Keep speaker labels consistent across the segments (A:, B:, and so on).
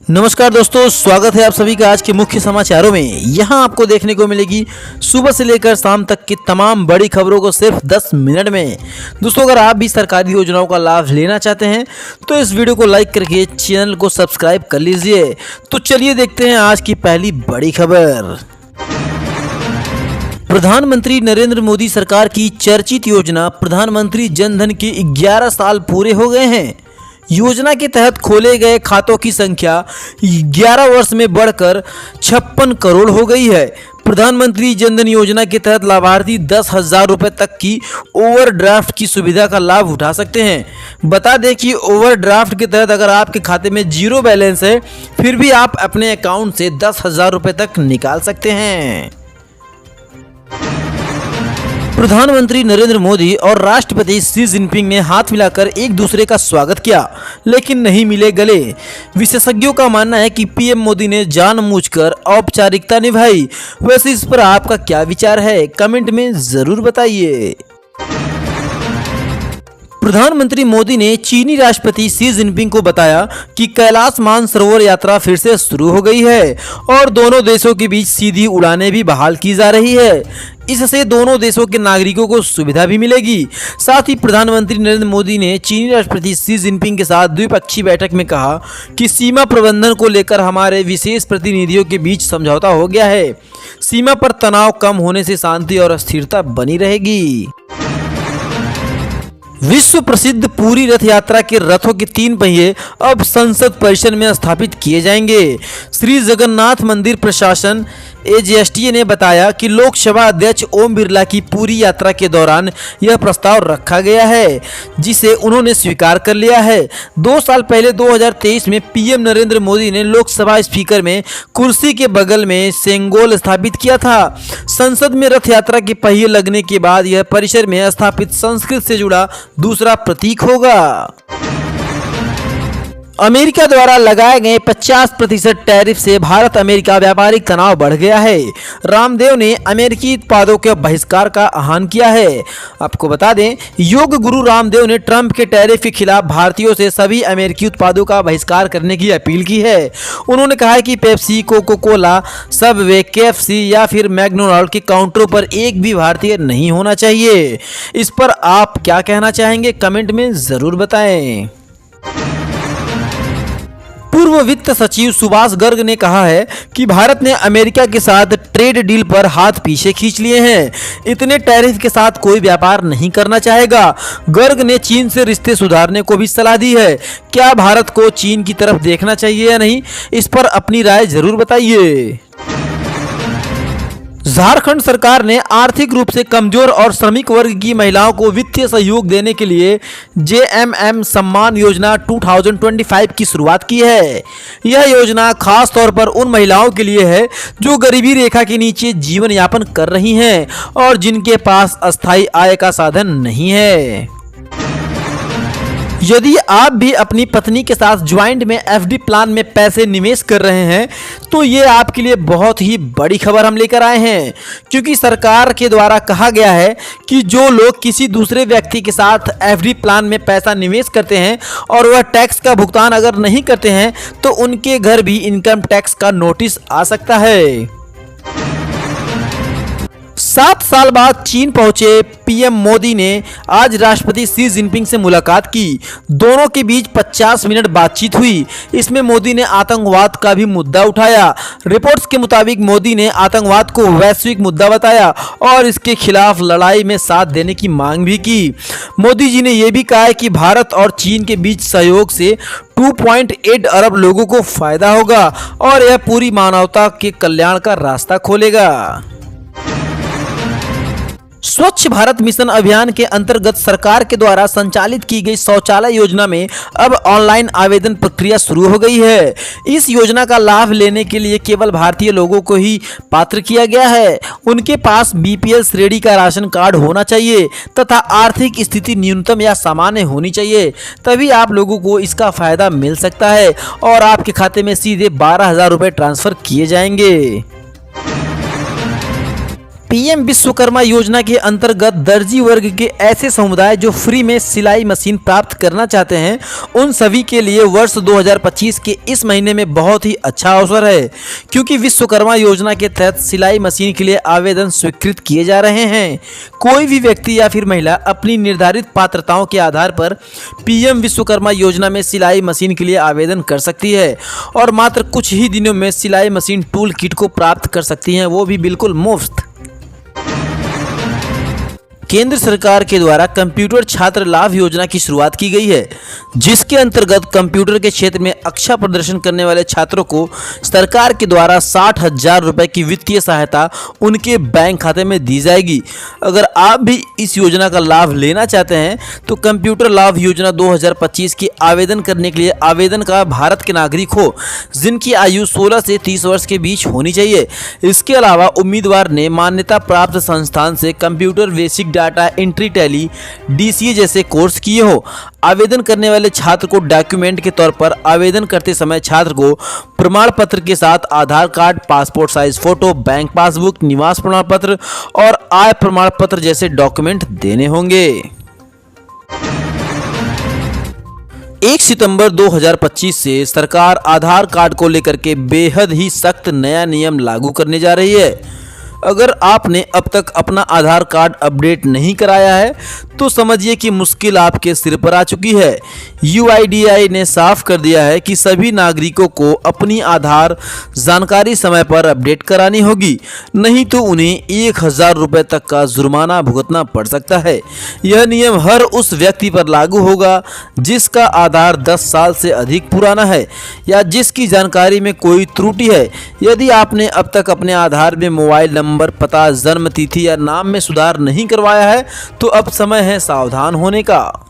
A: नमस्कार दोस्तों, स्वागत है आप सभी का आज के मुख्य समाचारों में। यहां आपको देखने को मिलेगी सुबह से लेकर शाम तक की तमाम बड़ी खबरों को सिर्फ 10 मिनट में। दोस्तों, अगर आप भी सरकारी योजनाओं का लाभ लेना चाहते हैं तो इस वीडियो को लाइक करके चैनल को सब्सक्राइब कर लीजिए। तो चलिए देखते हैं आज की पहली बड़ी खबर। प्रधानमंत्री नरेंद्र मोदी सरकार की चर्चित योजना प्रधानमंत्री जन धन के 11 साल पूरे हो गए हैं। योजना के तहत खोले गए खातों की संख्या 11 वर्ष में बढ़कर 56 करोड़ हो गई है। प्रधानमंत्री जन धन योजना के तहत लाभार्थी 10,000 रुपये तक की ओवरड्राफ्ट की सुविधा का लाभ उठा सकते हैं। बता दें कि ओवरड्राफ्ट के तहत अगर आपके खाते में जीरो बैलेंस है फिर भी आप अपने अकाउंट से 10,000 रुपये तक निकाल सकते हैं। प्रधानमंत्री नरेंद्र मोदी और राष्ट्रपति शी जिनपिंग ने हाथ मिलाकर एक दूसरे का स्वागत किया, लेकिन नहीं मिले गले। विशेषज्ञों का मानना है कि पीएम मोदी ने जानबूझकर औपचारिकता निभाई। वैसे इस पर आपका क्या विचार है, कमेंट में जरूर बताइए। प्रधानमंत्री मोदी ने चीनी राष्ट्रपति शी जिनपिंग को बताया कि कैलाश मानसरोवर यात्रा फिर से शुरू हो गई है और दोनों देशों के बीच सीधी उड़ानें भी बहाल की जा रही है। इससे दोनों देशों के नागरिकों को सुविधा भी मिलेगी। साथ ही प्रधानमंत्री नरेंद्र मोदी ने चीनी राष्ट्रपति शी जिनपिंग के साथ द्विपक्षीय बैठक में कहा कि सीमा प्रबंधन को लेकर हमारे विशेष प्रतिनिधियों के बीच समझौता हो गया है। सीमा पर तनाव कम होने से शांति और स्थिरता बनी रहेगी। विश्व प्रसिद्ध पुरी रथ यात्रा के रथों के 3 पहिए अब संसद परिसर में स्थापित किए जाएंगे। श्री जगन्नाथ मंदिर प्रशासन एजीएसटी ने बताया कि लोकसभा अध्यक्ष ओम बिरला की पूरी यात्रा के दौरान यह प्रस्ताव रखा गया है, जिसे उन्होंने स्वीकार कर लिया है। 2 साल पहले 2023 में पीएम नरेंद्र मोदी ने लोकसभा स्पीकर में कुर्सी के बगल में सेंगोल स्थापित किया था। संसद में रथ यात्रा के पहिए लगने के बाद यह परिसर में स्थापित संस्कृत से जुड़ा दूसरा प्रतीक होगा। अमेरिका द्वारा लगाए गए 50% टैरिफ से भारत अमेरिका व्यापारिक तनाव बढ़ गया है। रामदेव ने अमेरिकी उत्पादों के बहिष्कार का आह्वान किया है। आपको बता दें, योग गुरु रामदेव ने ट्रंप के टैरिफ के खिलाफ भारतीयों से सभी अमेरिकी उत्पादों का बहिष्कार करने की अपील की है। उन्होंने कहा है कि Pepsi, Coca Cola, Subway, KFC या फिर मैकडोनाल्ड के काउंटरों पर एक भी भारतीय नहीं होना चाहिए। इस पर आप क्या कहना चाहेंगे, कमेंट में जरूर बताएं। पूर्व वित्त सचिव सुभाष गर्ग ने कहा है कि भारत ने अमेरिका के साथ ट्रेड डील पर हाथ पीछे खींच लिए हैं। इतने टैरिफ के साथ कोई व्यापार नहीं करना चाहेगा। गर्ग ने चीन से रिश्ते सुधारने को भी सलाह दी है। क्या भारत को चीन की तरफ देखना चाहिए या नहीं, इस पर अपनी राय जरूर बताइए। झारखंड सरकार ने आर्थिक रूप से कमजोर और श्रमिक वर्ग की महिलाओं को वित्तीय सहयोग देने के लिए जेएमएम सम्मान योजना 2025 की शुरुआत की है। यह योजना खास तौर पर उन महिलाओं के लिए है जो गरीबी रेखा के नीचे जीवन यापन कर रही हैं और जिनके पास अस्थायी आय का साधन नहीं है। यदि आप भी अपनी पत्नी के साथ ज्वाइंट में एफडी प्लान में पैसे निवेश कर रहे हैं तो ये आपके लिए बहुत ही बड़ी खबर हम लेकर आए हैं, क्योंकि सरकार के द्वारा कहा गया है कि जो लोग किसी दूसरे व्यक्ति के साथ एफडी प्लान में पैसा निवेश करते हैं और वह टैक्स का भुगतान अगर नहीं करते हैं तो उनके घर भी इनकम टैक्स का नोटिस आ सकता है। 7 साल बाद चीन पहुंचे पीएम मोदी ने आज राष्ट्रपति शी जिनपिंग से मुलाकात की। दोनों के बीच 50 मिनट बातचीत हुई। इसमें मोदी ने आतंकवाद का भी मुद्दा उठाया। रिपोर्ट्स के मुताबिक मोदी ने आतंकवाद को वैश्विक मुद्दा बताया और इसके खिलाफ लड़ाई में साथ देने की मांग भी की। मोदी जी ने यह भी कहा है कि भारत और चीन के बीच सहयोग से 2.8 अरब लोगों को फायदा होगा और यह पूरी मानवता के कल्याण का रास्ता खोलेगा। स्वच्छ भारत मिशन अभियान के अंतर्गत सरकार के द्वारा संचालित की गई शौचालय योजना में अब ऑनलाइन आवेदन प्रक्रिया शुरू हो गई है। इस योजना का लाभ लेने के लिए केवल भारतीय लोगों को ही पात्र किया गया है। उनके पास बीपीएल श्रेणी का राशन कार्ड होना चाहिए तथा आर्थिक स्थिति न्यूनतम या सामान्य होनी चाहिए, तभी आप लोगों को इसका फायदा मिल सकता है और आपके खाते में सीधे 12,000 रुपये ट्रांसफर किए जाएंगे। पीएम विश्वकर्मा योजना के अंतर्गत दर्जी वर्ग के ऐसे समुदाय जो फ्री में सिलाई मशीन प्राप्त करना चाहते हैं, उन सभी के लिए वर्ष 2025 के इस महीने में बहुत ही अच्छा अवसर है, क्योंकि विश्वकर्मा योजना के तहत सिलाई मशीन के लिए आवेदन स्वीकृत किए जा रहे हैं। कोई भी व्यक्ति या फिर महिला अपनी निर्धारित पात्रताओं के आधार पर पीएम विश्वकर्मा योजना में सिलाई मशीन के लिए आवेदन कर सकती है और मात्र कुछ ही दिनों में सिलाई मशीन टूल किट को प्राप्त कर सकती हैं, वो भी बिल्कुल मुफ्त। केंद्र सरकार के द्वारा कंप्यूटर छात्र लाभ योजना की शुरुआत की गई है, जिसके अंतर्गत कंप्यूटर के क्षेत्र में अच्छा प्रदर्शन करने वाले छात्रों को सरकार के द्वारा 60,000 रुपये की वित्तीय सहायता उनके बैंक खाते में दी जाएगी। अगर आप भी इस योजना का लाभ लेना चाहते हैं तो कंप्यूटर लाभ योजना 2025 की आवेदन करने के लिए आवेदन का भारत के नागरिक हो, जिनकी आयु 16 से 30 वर्ष के बीच होनी चाहिए। इसके अलावा उम्मीदवार ने मान्यता प्राप्त संस्थान से computer basic data entry tally DCA जैसे कोर्स किए हो। आवेदन करने वाले छात्र को डॉक्यूमेंट के तौर पर आवेदन करते समय छात्र को प्रमाण पत्र के साथ Aadhaar card, passport size photo, bank passbook, निवास प्रमाण पत्र और आय प्रमाण पत्र जैसे डॉक्यूमेंट देने होंगे। 1 सितंबर 2025 से सरकार आधार कार्ड को लेकर के बेहद ही सख्त नया नियम लागू करने जा रही है। अगर आपने अब तक अपना आधार कार्ड अपडेट नहीं कराया है तो समझिए कि मुश्किल आपके सिर पर आ चुकी है। UIDAI ने साफ कर दिया है कि सभी नागरिकों को अपनी आधार जानकारी समय पर अपडेट करानी होगी, नहीं तो उन्हें 1,000 रुपये तक का जुर्माना भुगतना पड़ सकता है। यह नियम हर उस व्यक्ति पर लागू होगा जिसका आधार 10 साल से अधिक पुराना है या जिसकी जानकारी में कोई त्रुटि है। यदि आपने अब तक अपने आधार में मोबाइल नंबर, पता, जन्म तिथि या नाम में सुधार नहीं करवाया है तो अब समय है सावधान होने का।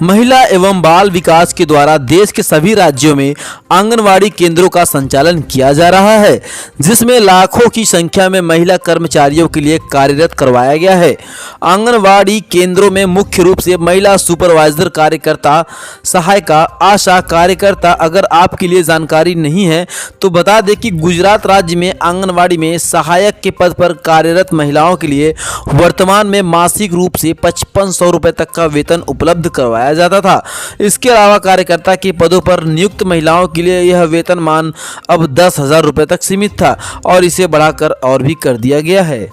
A: महिला एवं बाल विकास के द्वारा देश के सभी राज्यों में आंगनवाड़ी केंद्रों का संचालन किया जा रहा है, जिसमें लाखों की संख्या में महिला कर्मचारियों के लिए कार्यरत करवाया गया है। आंगनवाड़ी केंद्रों में मुख्य रूप से महिला सुपरवाइजर कार्यकर्ता, सहायिका, आशा कार्यकर्ता। अगर आपके लिए जानकारी नहीं है तो बता दें कि गुजरात राज्य में आंगनवाड़ी में सहायक के पद पर कार्यरत महिलाओं के लिए वर्तमान में मासिक रूप से 5500 रुपये तक का वेतन उपलब्ध करवाया जाता था। इसके अलावा कार्यकर्ता के पदों पर नियुक्त महिलाओं के लिए यह वेतनमान अब 10,000 रुपये तक सीमित था और इसे बढ़ाकर और भी कर दिया गया है।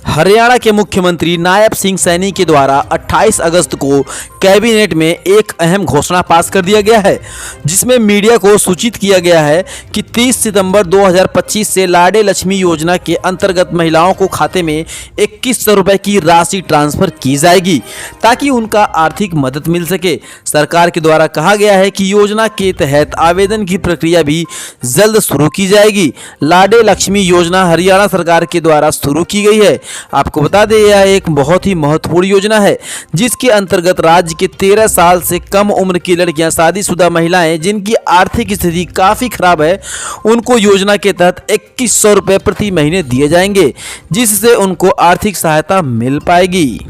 A: हरियाणा के मुख्यमंत्री नायब सिंह सैनी के द्वारा 28 अगस्त को कैबिनेट में एक अहम घोषणा पास कर दिया गया है, जिसमें मीडिया को सूचित किया गया है कि 30 सितंबर 2025 से लाडली लक्ष्मी योजना के अंतर्गत महिलाओं को खाते में 2100 रुपये की राशि ट्रांसफर की जाएगी ताकि उनका आर्थिक मदद मिल सके। सरकार के द्वारा कहा गया है कि योजना के तहत आवेदन की प्रक्रिया भी जल्द शुरू की जाएगी। लाडली लक्ष्मी योजना हरियाणा सरकार के द्वारा शुरू की गई है। आपको बता दें यह एक बहुत ही महत्वपूर्ण योजना है, जिसके अंतर्गत राज्य के 13 साल से कम उम्र की लड़कियां, शादीशुदा महिलाएं जिनकी आर्थिक स्थिति काफी खराब है, उनको योजना के तहत 2100 रुपये प्रति महीने दिए जाएंगे, जिससे उनको आर्थिक सहायता मिल पाएगी।